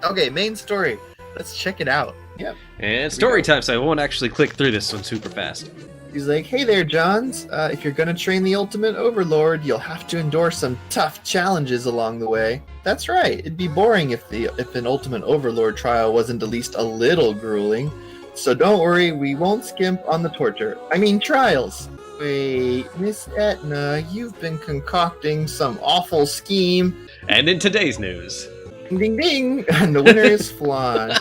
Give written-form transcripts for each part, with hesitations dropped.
Okay, main story. Let's check it out. Yep. And story time, so I won't actually click through this one super fast. He's like, hey there, Johns. If you're gonna train the Ultimate Overlord, you'll have to endure some tough challenges along the way. That's right. It'd be boring if an Ultimate Overlord trial wasn't at least a little grueling. So don't worry, we won't skimp on the torture. I mean, trials. Wait, Miss Etna, you've been concocting some awful scheme. And in today's news. Ding, ding, ding! And the winner is Flan.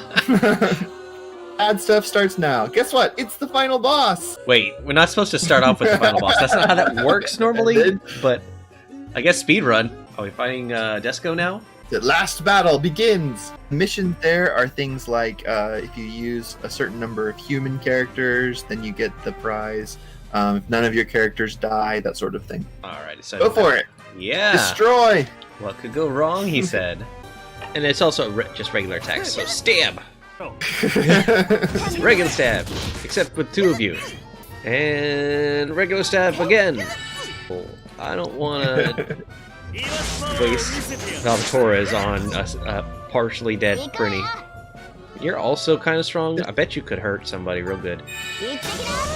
Bad stuff starts now. Guess what? It's the final boss! Wait, we're not supposed to start off with the final boss. That's not how that works normally, but I guess speedrun. Are we fighting Desco now? The last battle begins! Missions there are things like if you use a certain number of human characters, then you get the prize. If none of your characters die, that sort of thing. Alrighty, so go for it! Yeah! Destroy! What could go wrong, he said. And it's also just regular attacks, so stab! Regular stab, except with two of you. And regular stab again. I don't want to waste Valtorez on a partially dead Prinny. You're also kind of strong. I bet you could hurt somebody real good.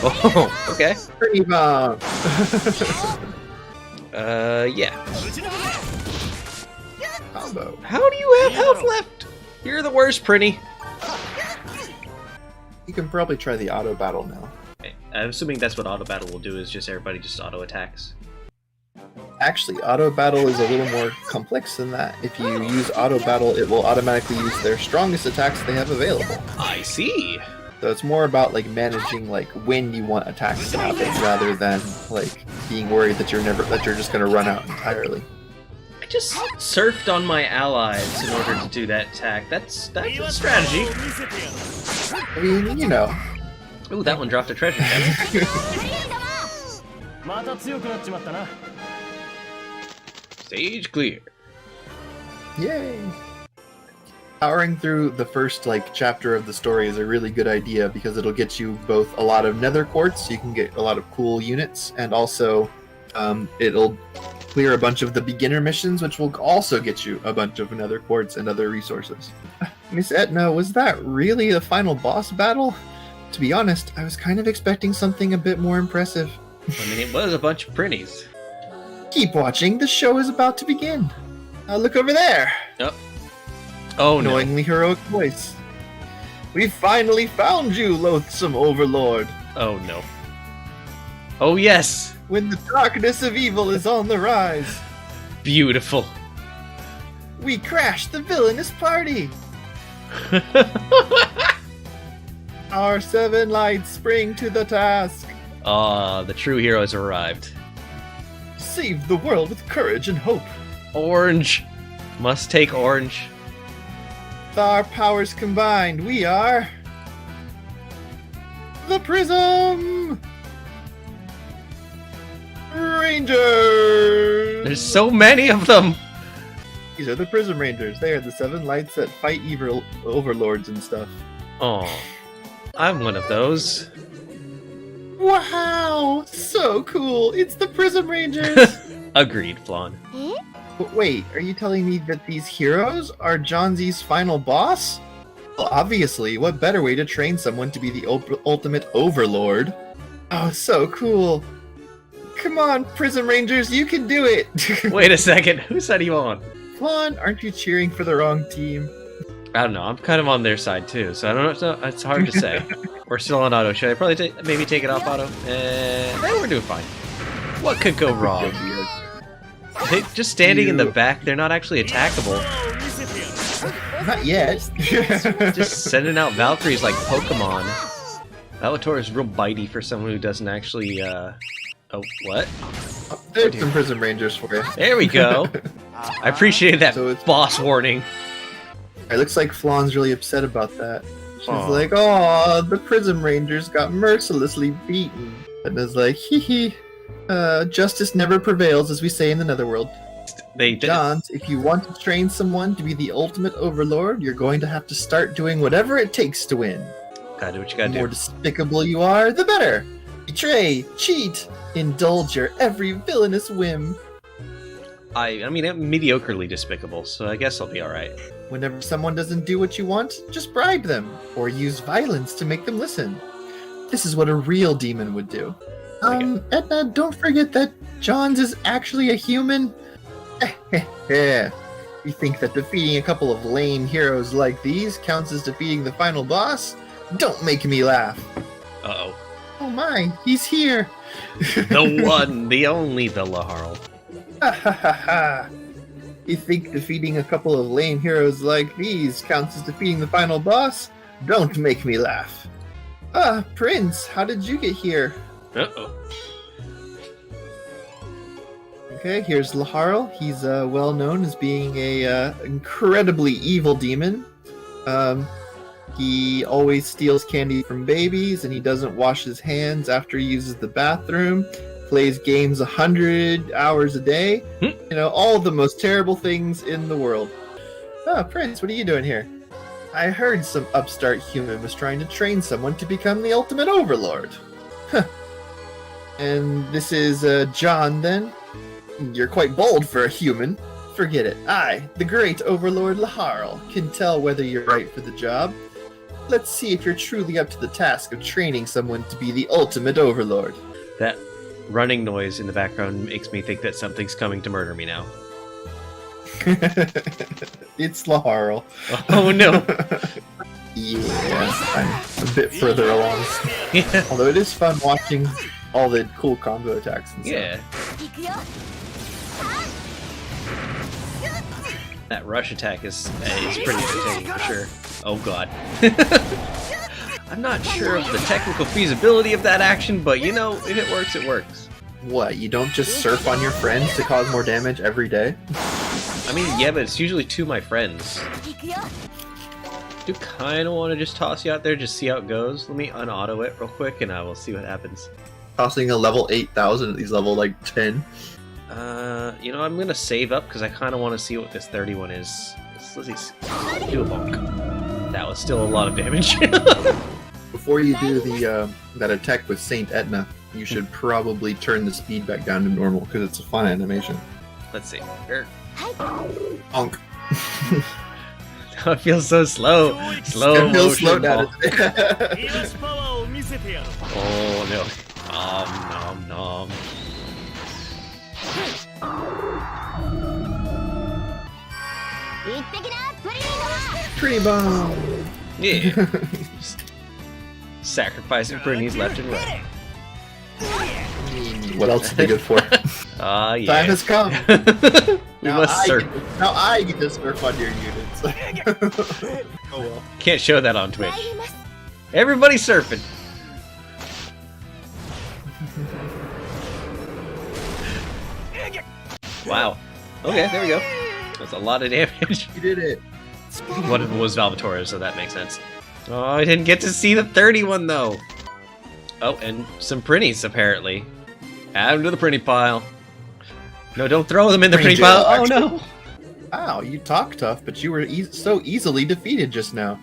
Oh, okay. Prinny bomb. Yeah. Combo. How do you have health left? You're the worst, Prinny. You can probably try the auto battle now. Okay. I'm assuming that's what auto battle will do, is just everybody just auto attacks. Actually, auto battle is a little more complex than that. If you use auto battle, it will automatically use their strongest attacks they have available. I see. So it's more about like managing like when you want attacks to happen, rather than like being worried that you're just gonna run out entirely. I just surfed on my allies in order to do that attack. That's a strategy. I mean, you know. Ooh, that one dropped a treasure chest. Stage clear. Yay! Powering through the first like chapter of the story is a really good idea because it'll get you both a lot of nether quartz, so you can get a lot of cool units, and also it'll clear a bunch of the beginner missions, which will also get you a bunch of nether quartz and other resources. Miss Etna, was that really the final boss battle? To be honest, I was kind of expecting something a bit more impressive. I mean, it was a bunch of Prinnies. Keep watching, the show is about to begin. Look over there! Oh no. Annoyingly heroic voice. We finally found you, loathsome overlord! Oh no. Oh yes! When the darkness of evil is on the rise, Beautiful. we crash the villainous party! Our 7 lights spring to the task. Ah, the true heroes have arrived. Save the world with courage and hope. Orange. Must take orange. With our powers combined, we are... the Prism Rangers! There's so many of them! These are the Prism Rangers. They are the 7 lights that fight evil overlords and stuff. Oh, I'm one of those. Wow! So cool! It's the Prism Rangers! Agreed, Flan. But wait, are you telling me that these heroes are Johnsy's final boss? Well, obviously, what better way to train someone to be the ultimate overlord? Oh, so cool. Come on, Prism Rangers, you can do it! Wait a second, whose side are you on? Flan, aren't you cheering for the wrong team? I don't know, I'm kind of on their side too, so I don't know, it's hard to say. We're still on auto. Should I probably maybe take it off auto? We're doing fine. What could go wrong? They just standing in the back, they're not actually attackable. Not yet. Just sending out Valkyries like Pokemon. Valator is real bitey for someone who doesn't actually, Oh, what? Oh, there's some Prism Rangers for you. There we go. I appreciate that boss warning. It looks like Flan's really upset about that. She's like, oh, the Prism Rangers got mercilessly beaten. And is like, hee hee. Justice never prevails, as we say in the Netherworld. They did. Johns, if you want to train someone to be the ultimate overlord, you're going to have to start doing whatever it takes to win. Gotta do what you gotta do. The more despicable you are, the better. Betray, cheat, indulge your every villainous whim. I mean, I'm mediocrely despicable, so I guess I'll be alright. Whenever someone doesn't do what you want, just bribe them, or use violence to make them listen. This is what a real demon would do. Edna, don't forget that John's is actually a human. You think that defeating a couple of lame heroes like these counts as defeating the final boss? Don't make me laugh. Uh-oh. Oh my, he's here. The one, the only, the Laharl. Ha ha ha ha. You think defeating a couple of lame heroes like these counts as defeating the final boss? Don't make me laugh. Prince, how did you get here? Uh-oh. Okay, here's Laharl. He's well known as being a incredibly evil demon. He always steals candy from babies, and he doesn't wash his hands after he uses the bathroom. Plays games 100 hours a day. You know, all the most terrible things in the world. Prince, what are you doing here? I heard some upstart human was trying to train someone to become the ultimate overlord. And this is John, then? You're quite bold for a human. Forget it. I, the great overlord Laharl, can tell whether you're right for the job. Let's see if you're truly up to the task of training someone to be the ultimate overlord. That running noise in the background makes me think that something's coming to murder me now. It's Laharl. Oh no. Yeah, I'm a bit further along. Yeah. Although it is fun watching all the cool combo attacks and stuff. Yeah. That rush attack is pretty entertaining for sure. Oh god. I'm not sure of the technical feasibility of that action, but you know, if it works, it works. What, you don't just surf on your friends to cause more damage every day? I mean, yeah, but it's usually to my friends. Do kind of want to just toss you out there, just see how it goes. Let me unauto it real quick, and I will see what happens. Tossing a level 8,000 at these level, like, 10. You know, I'm going to save up, because I kind of want to see what this 31 is. Let's do a bonk. That was still a lot of damage. Before you do the that attack with Saint Etna, you should probably turn the speed back down to normal, because it's a fun animation. Let's see. Bonk. It feels so slow. Slow It feels motion. slow down. Oh no. Nom nom nom. Pretty bomb. Yeah. Sacrificing Britney's left and right. What else are they good for? Yeah. Time has come. We must surf. Now I get to surf on your units. Oh well. Can't show that on Twitch. Everybody's surfing. Wow. Okay, there we go. That's a lot of damage. You did it. One of them was Valvatore, so that makes sense. Oh, I didn't get to see the 31 though. Oh, and some printies apparently. Add them to the printy pile. No, don't throw them in the printy pile. Oh no. Wow, you talk tough, but you were so easily defeated just now.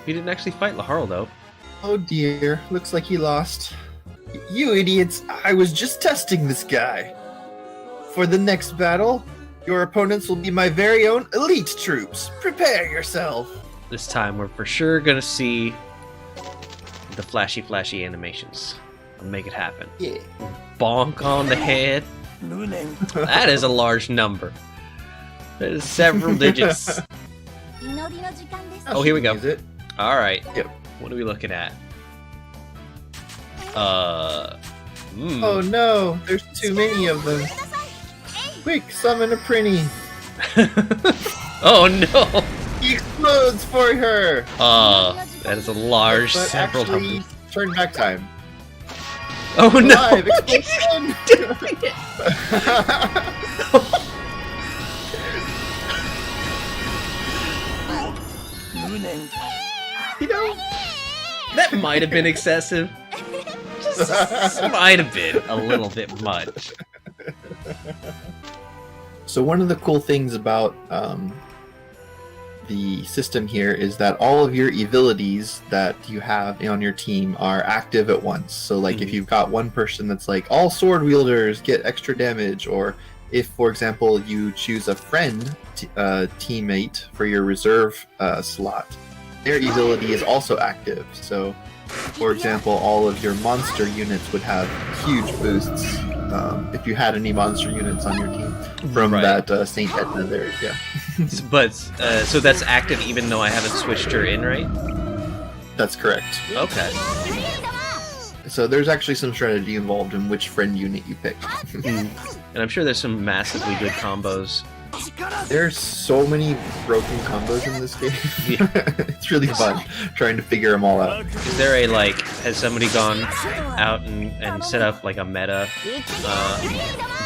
He didn't actually fight Laharl though. Oh dear, looks like he lost. You idiots, I was just testing this guy. For the next battle, your opponents will be my very own elite troops. Prepare yourself. This time we're for sure gonna see the flashy animations. I'll make it happen. Yeah. Bonk on the head. That is a large number. That is several digits. Oh, here we go. Alright. Yep. What are we looking at? Oh no, there's too many of them. Quick, summon a Prinny. Oh no! He explodes for her! That is a large But several actually, numbers. turn back time. Oh no! Live, explosion! You know, That might have been excessive. Just might have been a little bit much. so one of the cool things about the system here is that all of your abilities that you have on your team are active at once. So like if you've got one person that's like all sword wielders get extra damage, or if, for example, you choose a friend teammate for your reserve slot, their ability is also active. So, for example, all of your monster units would have huge boosts if you had any monster units on your team from that Saint Edna there. Yeah. But so that's active even though I haven't switched her in, right? That's correct. Okay. So there's actually some strategy involved in which friend unit you pick. And I'm sure there's some massively good combos. There's so many broken combos in this game. Yeah. It's really fun trying to figure them all out. Is there a, like, has somebody gone out and set up, like, a meta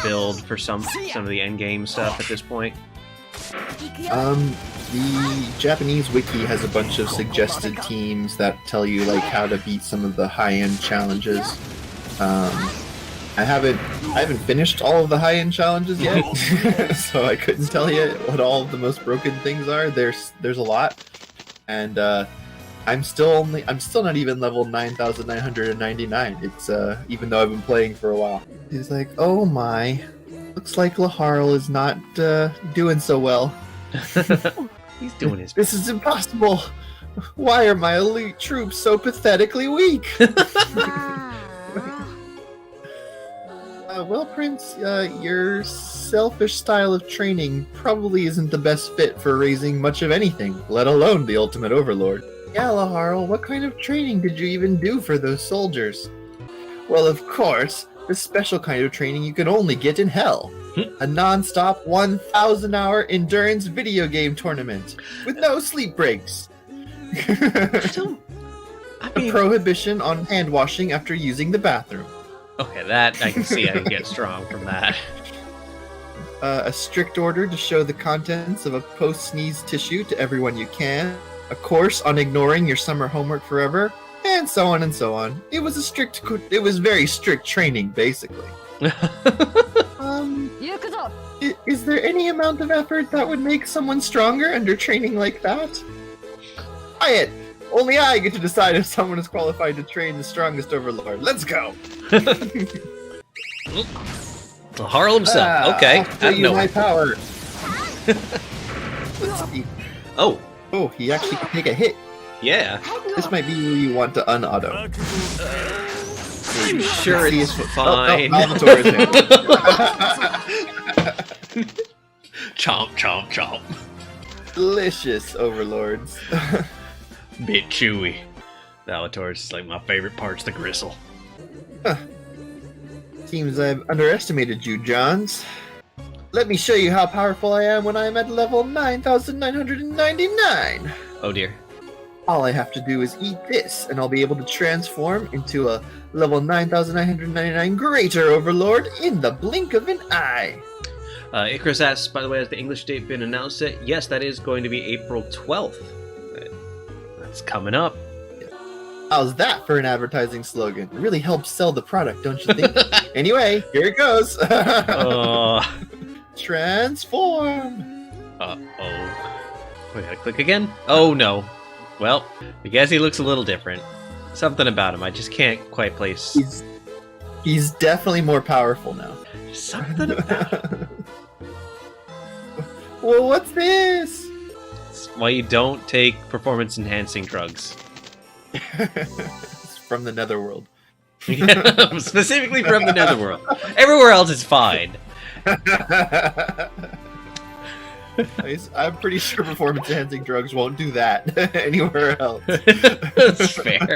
build for some of the endgame stuff at this point? The Japanese wiki has a bunch of suggested teams that tell you, like, how to beat some of the high-end challenges. I haven't finished all of the high-end challenges yet, so I couldn't tell you what all of the most broken things are. There's a lot, and I'm still not even level 9,999. It's even though I've been playing for a while. He's like, oh my, looks like Laharl is not doing so well. He's doing his. This is impossible. Why are my elite troops so pathetically weak? Well, Prince, your selfish style of training probably isn't the best fit for raising much of anything, let alone the ultimate overlord. Yeah, Laharl, what kind of training did you even do for those soldiers? Well, of course, the special kind of training you can only get in hell. A non-stop 1,000-hour endurance video game tournament with no sleep breaks. A prohibition on hand washing after using the bathroom. Okay, that I can see I can get strong from that. A strict order to show the contents of a post-sneeze tissue to everyone you can. A course on ignoring your summer homework forever, and so on and so on. It was very strict training, basically. Is there any amount of effort that would make someone stronger under training like that? Quiet! Only I get to decide if someone is qualified to train the strongest overlord. Let's go! Laharl himself. Okay. I'll show you my power. Let's see. Oh, he actually can take a hit. yeah. This might be where you want to unauto. I'm sure it's fine. Chomp, chomp, chomp. Delicious overlords. Bit chewy. Valator's is like my favorite part's the gristle. Huh. Seems I've underestimated you, Johns. Let me show you how powerful I am when I'm at level 9,999. Oh dear. All I have to do is eat this, and I'll be able to transform into a level 9,999 Greater Overlord in the blink of an eye. Icarus asks, by the way, has the English date been announced yet? Yes, that is going to be April 12th. That's coming up. How's that for an advertising slogan? It really helps sell the product, don't you think? Anyway, here it goes. Transform. Uh-oh. We gotta click again? Oh, no. Well, I guess he looks a little different. Something about him I just can't quite place. He's definitely more powerful now. Something about him. Well, what's this? It's why you don't take performance-enhancing drugs. It's from the Netherworld. Yeah, specifically from the Netherworld. Everywhere else is fine. I'm pretty sure performance-enhancing drugs won't do that anywhere else. That's fair.